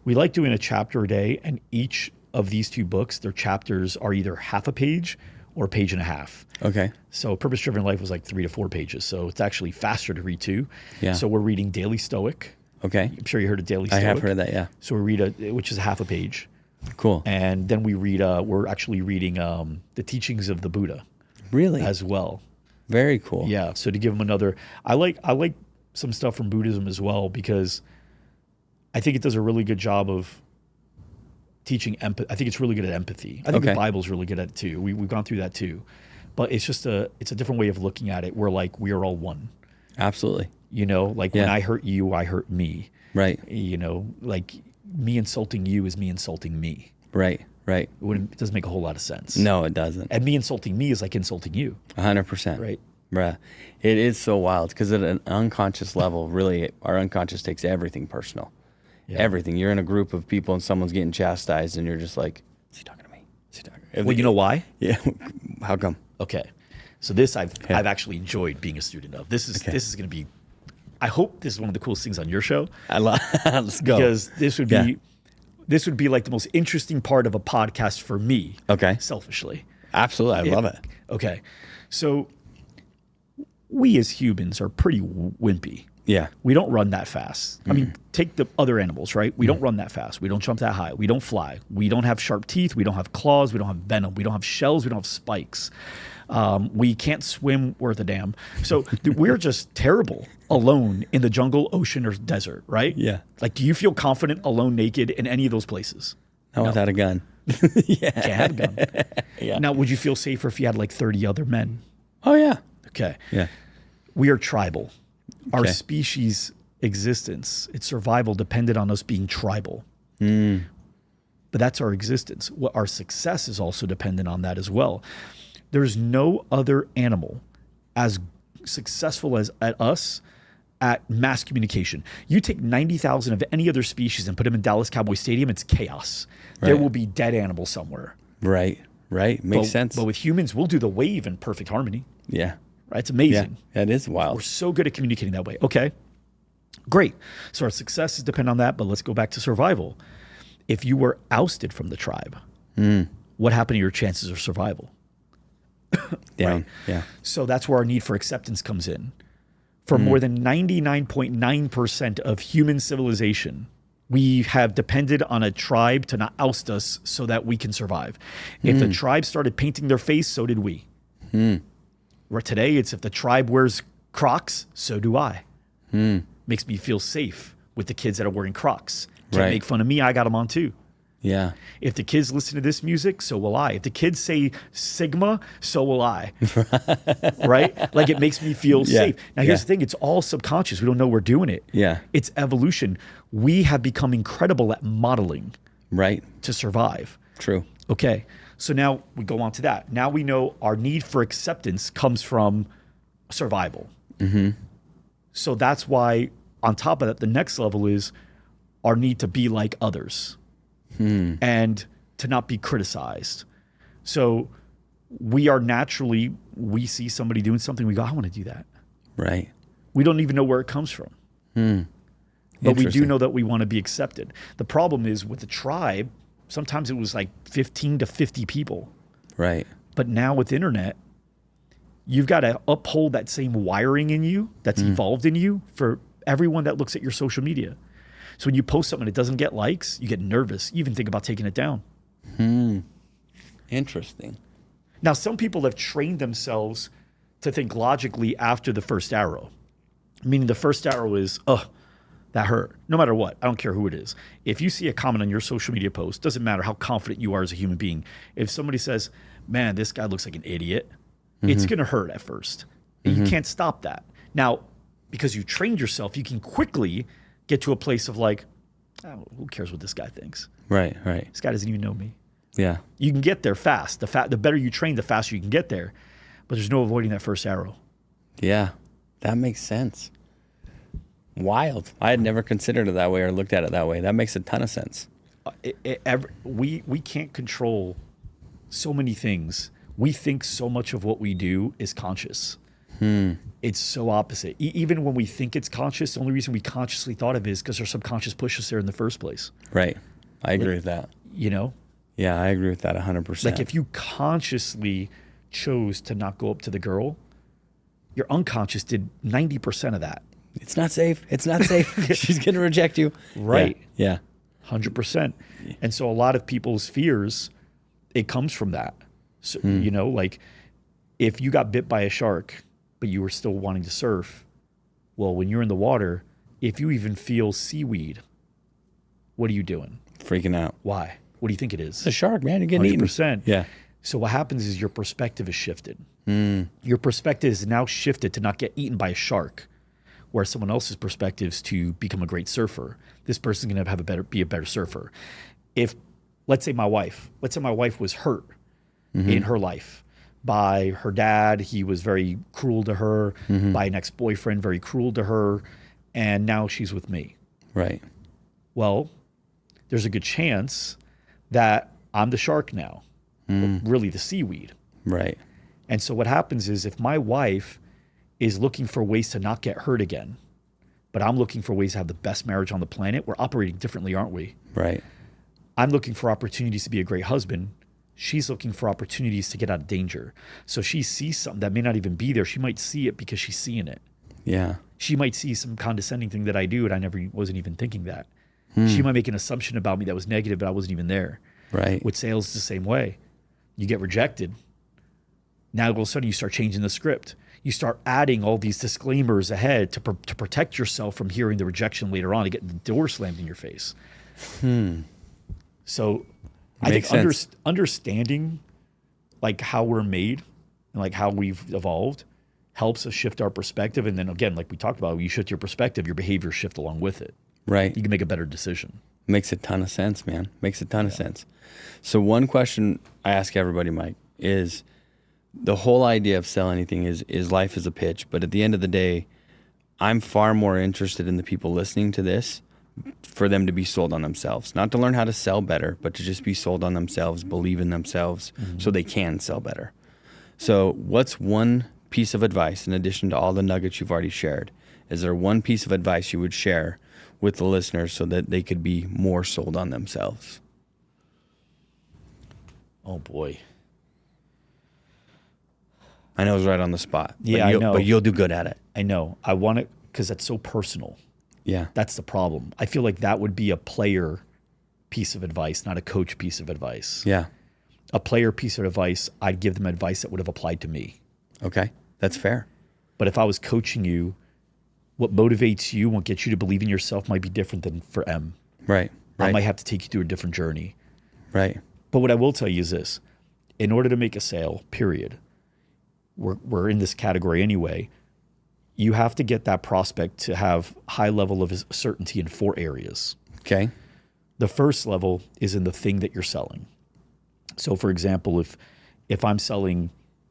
we like doing a chapter a day, and each of these 2 books, their chapters are either half a page or a page and a half. Okay. So Purpose Driven Life was like 3 to 4 pages. So it's actually faster to read too. Yeah. So we're reading Daily Stoic. Okay. I'm sure you heard of Daily Stoic. I have heard of that, yeah. So we read which is half a page. Cool. And then we're actually reading the teachings of the Buddha. Really? As well. Very cool. Yeah. So to give them another, I like some stuff from Buddhism as well, because I think it does a really good job of teaching empathy. I think it's really good at empathy. I think the Bible's really good at it too. We've gone through that too, but it's just it's a different way of looking at it. We're like, we are all one. Absolutely. When I hurt you, I hurt me. Right. Like me insulting you is me insulting me. Right. Right. It doesn't make a whole lot of sense. No, it doesn't. And me insulting me is like insulting you. 100%. Right. Bruh. It is so wild, because at an unconscious level, really, our unconscious takes everything personal. Yeah. Everything. You're in a group of people and someone's getting chastised, and you're just like, is he talking to me? Is he talking to me? Well, you know why? Yeah. How come? Okay. So this I've actually enjoyed being a student of. This is going to be, I hope this is one of the coolest things on your show. Let's go. Because this would be like the most interesting part of a podcast for me. Okay. Selfishly. Absolutely. I love it. Okay. So we as humans are pretty wimpy. Yeah. We don't run that fast. I mean, take the other animals, right? We don't run that fast. We don't jump that high. We don't fly. We don't have sharp teeth. We don't have claws. We don't have venom. We don't have shells. We don't have spikes. We can't swim worth a damn. So we're just terrible alone in the jungle, ocean, or desert, right? Yeah. Like, do you feel confident alone, naked in any of those places? Not without a gun. Yeah. Can't have a gun. Yeah. Now, would you feel safer if you had like 30 other men? Oh, yeah. Okay. Yeah. We are tribal. Our species' existence, its survival depended on us being tribal. But that's our existence. Our success is also dependent on that as well. There's no other animal as successful as at us at mass communication. You take 90,000 of any other species and put them in Dallas Cowboy Stadium, it's chaos. Right. There will be dead animals somewhere. Right. Makes sense. But with humans, we'll do the wave in perfect harmony. Yeah. Right? It's amazing. Yeah, that is wild. We're so good at communicating that way. Okay, great. So our success is dependent on that, but let's go back to survival. If you were ousted from the tribe, what happened to your chances of survival? Down. Right? Yeah. So that's where our need for acceptance comes in. For more than 99.9% of human civilization, we have depended on a tribe to not oust us so that we can survive. If the tribe started painting their face, so did we. Where today, it's if the tribe wears Crocs, so do I. Makes me feel safe with the kids that are wearing Crocs. Can't make fun of me, I got them on too. Yeah. If the kids listen to this music, so will I. If the kids say Sigma, so will I. Right? Like, it makes me feel safe. Now, here's the thing. It's all subconscious. We don't know we're doing it. Yeah. It's evolution. We have become incredible at modeling. Right. To survive. True. Okay. So now we go on to that. Now we know our need for acceptance comes from survival. So that's why, on top of that, the next level is our need to be like others and to not be criticized. So we are naturally, we see somebody doing something, we go, I want to do that. Right. We don't even know where it comes from. But we do know that we want to be accepted. The problem is with the tribe, sometimes it was like 15 to 50 people. Right. But now with internet, you've got to uphold that same wiring in you that's evolved in you for everyone that looks at your social media. So when you post something that doesn't get likes, you get nervous. You even think about taking it down. Interesting. Now, some people have trained themselves to think logically after the first arrow. Meaning the first arrow is, That hurt. No matter what. I don't care who it is. If you see a comment on your social media post, doesn't matter how confident you are as a human being. If somebody says, man, this guy looks like an idiot, it's going to hurt at first. You can't stop that. Now, because you trained yourself, you can quickly get to a place of like, oh, who cares what this guy thinks? Right, right. This guy doesn't even know me. Yeah. You can get there fast. The better you train, the faster you can get there. But there's no avoiding that first arrow. Yeah, that makes sense. Wild. I had never considered it that way or looked at it that way. That makes a ton of sense. We can't control so many things. We think so much of what we do is conscious. It's so opposite. Even when we think it's conscious, the only reason we consciously thought of it is because our subconscious pushed us there in the first place. Right. I agree with that. You know? Yeah, I agree with that 100%. Like if you consciously chose to not go up to the girl, your unconscious did 90% of that. It's not safe. It's not safe. She's going to reject you. Right. Yeah. 100%. And so a lot of people's fears, it comes from that. So, you know, like if you got bit by a shark, but you were still wanting to surf, well, when you're in the water, if you even feel seaweed, what are you doing? Freaking out. Why? What do you think it is? It's a shark, man. You're getting 100%. eaten. Yeah. So what happens is your perspective is shifted. Your perspective is now shifted to not get eaten by a shark, where someone else's perspective is to become a great surfer. This person's going to be a better surfer. If, let's say my wife was hurt in her life by her dad, he was very cruel to her, by an ex-boyfriend, very cruel to her, and now she's with me. Right. Well, there's a good chance that I'm the shark now, really the seaweed. Right. And so what happens is if my wife is looking for ways to not get hurt again, but I'm looking for ways to have the best marriage on the planet, we're operating differently, aren't we? Right. I'm looking for opportunities to be a great husband. She's looking for opportunities to get out of danger. So she sees something that may not even be there. She might see it because she's seeing it. Yeah. She might see some condescending thing that I do and I wasn't even thinking that. She might make an assumption about me that was negative, but I wasn't even there. Right. With sales, it's the same way. You get rejected. Now all of a sudden you start changing the script. You start adding all these disclaimers ahead to protect yourself from hearing the rejection later on, to get the door slammed in your face. So I think understanding like how we're made and like how we've evolved helps us shift our perspective. And then again, like we talked about, when you shift your perspective, your behavior shift along with it. Right. You can make a better decision. Makes a ton of sense, man. Makes a ton of sense. So one question I ask everybody, Mike, is the whole idea of sell anything is life is a pitch. But at the end of the day, I'm far more interested in the people listening to this for them to be sold on themselves. Not to learn how to sell better, but to just be sold on themselves, believe in themselves so they can sell better. So what's one piece of advice in addition to all the nuggets you've already shared? Is there one piece of advice you would share with the listeners so that they could be more sold on themselves? Oh boy. I know it's right on the spot. Yeah, I know. But you'll do good at it. I know. I want it because that's so personal. Yeah. That's the problem. I feel like that would be a player piece of advice, not a coach piece of advice. Yeah. A player piece of advice, I'd give them advice that would have applied to me. Okay. That's fair. But if I was coaching you, what motivates you, what gets you to believe in yourself might be different than for M. Right. I might have to take you through a different journey. Right. But what I will tell you is this. In order to make a sale, period, we're in this category anyway, you have to get that prospect to have high level of certainty in 4 areas. Okay. The first level is in the thing that you're selling. So for example, if I'm selling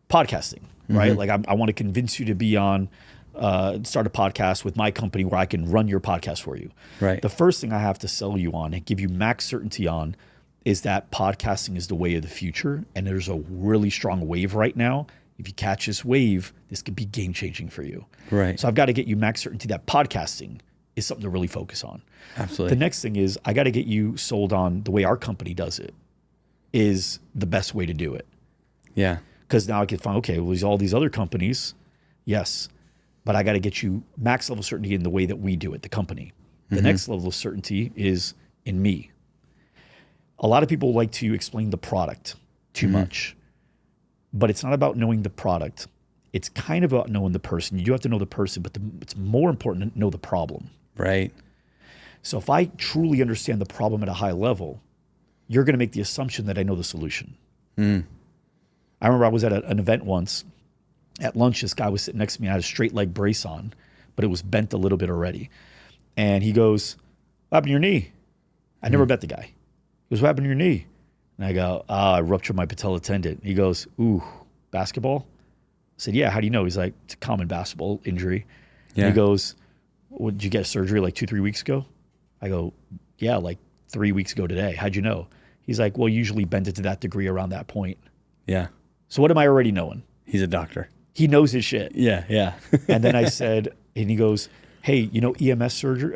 podcasting, right? Like I want to convince you to be on, start a podcast with my company where I can run your podcast for you. Right. The first thing I have to sell you on and give you max certainty on is that podcasting is the way of the future. And there's a really strong wave right now. If you catch this wave, this could be game changing for you. Right. So I've got to get you max certainty that podcasting is something to really focus on. Absolutely. The next thing is I got to get you sold on the way our company does it is the best way to do it. Yeah. Because now I can find, okay, well, there's all these other companies. Yes. But I got to get you max level certainty in the way that we do it, the company. The next level of certainty is in me. A lot of people like to explain the product too much. But it's not about knowing the product. It's kind of about knowing the person. You do have to know the person, but it's more important to know the problem. Right. So if I truly understand the problem at a high level, you're going to make the assumption that I know the solution. I remember I was at an event once. At lunch, this guy was sitting next to me. I had a straight leg brace on, but it was bent a little bit already. And he goes, "What happened to your knee?" I never met the guy. He goes, "What happened to your knee?" And I go, "I ruptured my patella tendon." He goes, "Ooh, basketball?" I said, "Yeah, how do you know?" He's like, "It's a common basketball injury." Yeah. And he goes, "Well, did you get surgery like 2-3 weeks ago?" I go, "Yeah, like 3 weeks ago today." "How'd you know?" He's like, "Well, usually bend it to that degree around that point." Yeah. So what am I already knowing? He's a doctor. He knows his shit. Yeah. Yeah. And then I said, and he goes, "Hey, you know EMS surgery?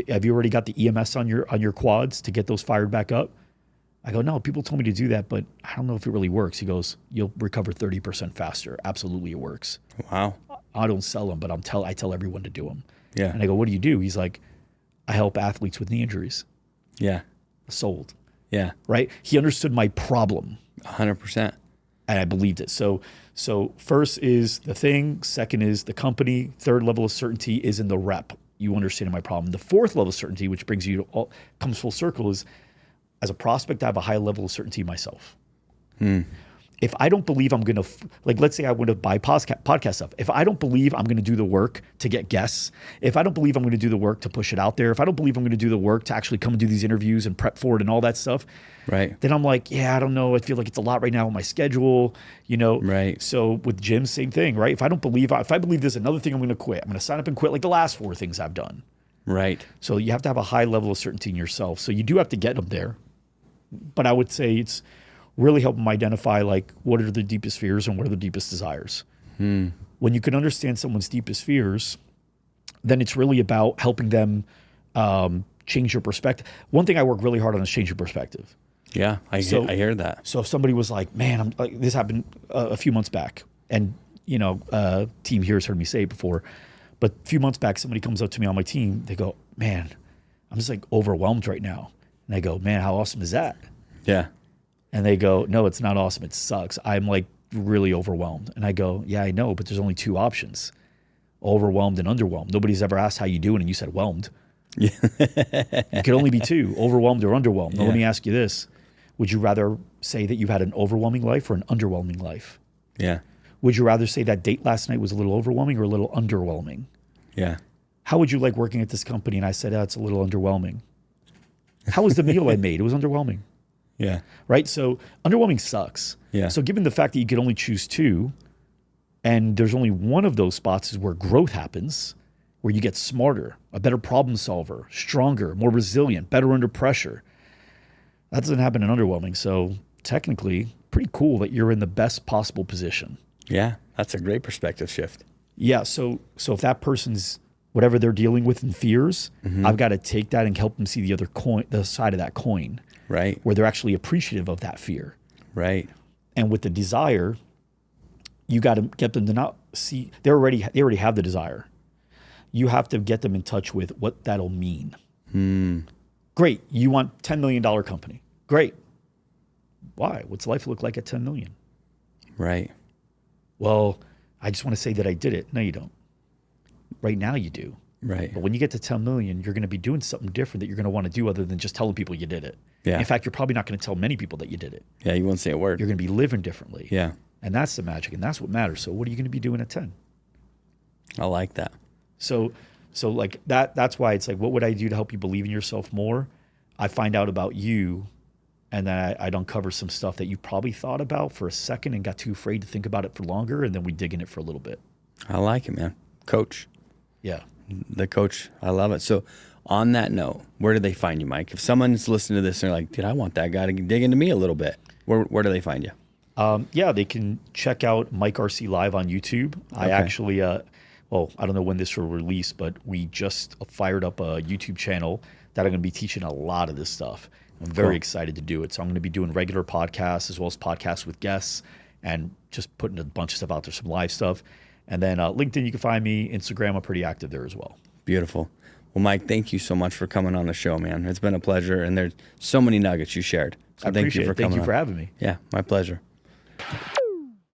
Have you already got the EMS on your quads to get those fired back up?" I go, "No, people told me to do that, but I don't know if it really works." He goes, "You'll recover 30% faster." Absolutely, it works. Wow. I don't sell them, but I tell everyone to do them. Yeah. And I go, "What do you do?" He's like, "I help athletes with knee injuries." Yeah. Sold. Yeah. Right? He understood my problem. 100%. And I believed it. So first is the thing, second is the company, third level of certainty is in the rep. You understand my problem. The fourth level of certainty, which brings you to comes full circle, is as a prospect, I have a high level of certainty myself. If I don't believe I'm going to, like, let's say I want to buy podcast stuff. If I don't believe I'm going to do the work to get guests, if I don't believe I'm going to do the work to push it out there, if I don't believe I'm going to do the work to actually come and do these interviews and prep for it and all that stuff, Right. then I'm like, yeah, I don't know. I feel like it's a lot right now on my schedule, you know? Right. So with gyms, same thing, right? If I believe there's another thing I'm going to quit, I'm going to sign up and quit like the last 4 things I've done. Right. So you have to have a high level of certainty in yourself. So you do have to get them there. But I would say it's really helping them identify like what are the deepest fears and what are the deepest desires. When you can understand someone's deepest fears, then it's really about helping them change your perspective. One thing I work really hard on is change your perspective. Yeah. I hear that. So if somebody was like, "Man, I'm like," this happened a few months back, and you know, team here has heard me say it before, but a few months back, somebody comes up to me on my team. They go, "Man, I'm just like overwhelmed right now," and I go, "Man, how awesome is that?" Yeah. And they go, "No, it's not awesome. It sucks. I'm like really overwhelmed." And I go, "Yeah, I know, but there's only 2 options: overwhelmed and underwhelmed. Nobody's ever asked how you doing, and you said whelmed. Yeah. It could only be 2: overwhelmed or underwhelmed." Now, Yeah. let me ask you this: would you rather say that you've had an overwhelming life or an underwhelming life? Yeah. Would you rather say that date last night was a little overwhelming or a little underwhelming? Yeah. How would you like working at this company? And I said, "Oh, it's a little underwhelming." How was the meal I made? It was underwhelming. Yeah. Right? So underwhelming sucks. Yeah. So given the fact that you could only choose 2, and there's only one of those spots is where growth happens, where you get smarter, a better problem solver, stronger, more resilient, better under pressure. That doesn't happen in underwhelming. So technically, pretty cool that you're in the best possible position. Yeah. That's a great perspective shift. Yeah. So if that person's whatever they're dealing with in fears, I've got to take that and help them see the other coin, the side of that coin, Right. where they're actually appreciative of that fear. Right. And with the desire, you got to get them to not see, they already have the desire. You have to get them in touch with what that'll mean. Great. You want $10 million company. Great. Why? What's life look like at 10 million? Right. Well, I just want to say that I did it. No, you don't. Right now you do. Right. But when you get to 10 million, you're going to be doing something different that you're going to want to do other than just telling people you did it. Yeah. In fact, you're probably not going to tell many people that you did it. Yeah. You won't say a word. You're going to be living differently. Yeah. And that's the magic, and that's what matters. So what are you going to be doing at 10? I like that. So like that's why it's like, what would I do to help you believe in yourself more? I find out about you, and then I'd uncover some stuff that you probably thought about for a second and got too afraid to think about it for longer, and then we dig in it for a little bit. I like it, man. Coach. Yeah. The coach. I love it. So on that note, where do they find you, Mike? If someone's listening to this and they're like, dude, I want that guy to dig into me a little bit, where do they find you? Yeah, they can check out Mike Arce Live on YouTube. I actually, well, I don't know when this will release, but we just fired up a YouTube channel that I'm going to be teaching a lot of this stuff. I'm very excited to do it. So I'm going to be doing regular podcasts as well as podcasts with guests and just putting a bunch of stuff out there, some live stuff. And then LinkedIn, you can find me. Instagram, I'm pretty active there as well. Beautiful. Well, Mike, thank you so much for coming on the show, man. It's been a pleasure. And there's so many nuggets you shared. So I appreciate it. Thank you for having me. Yeah, my pleasure.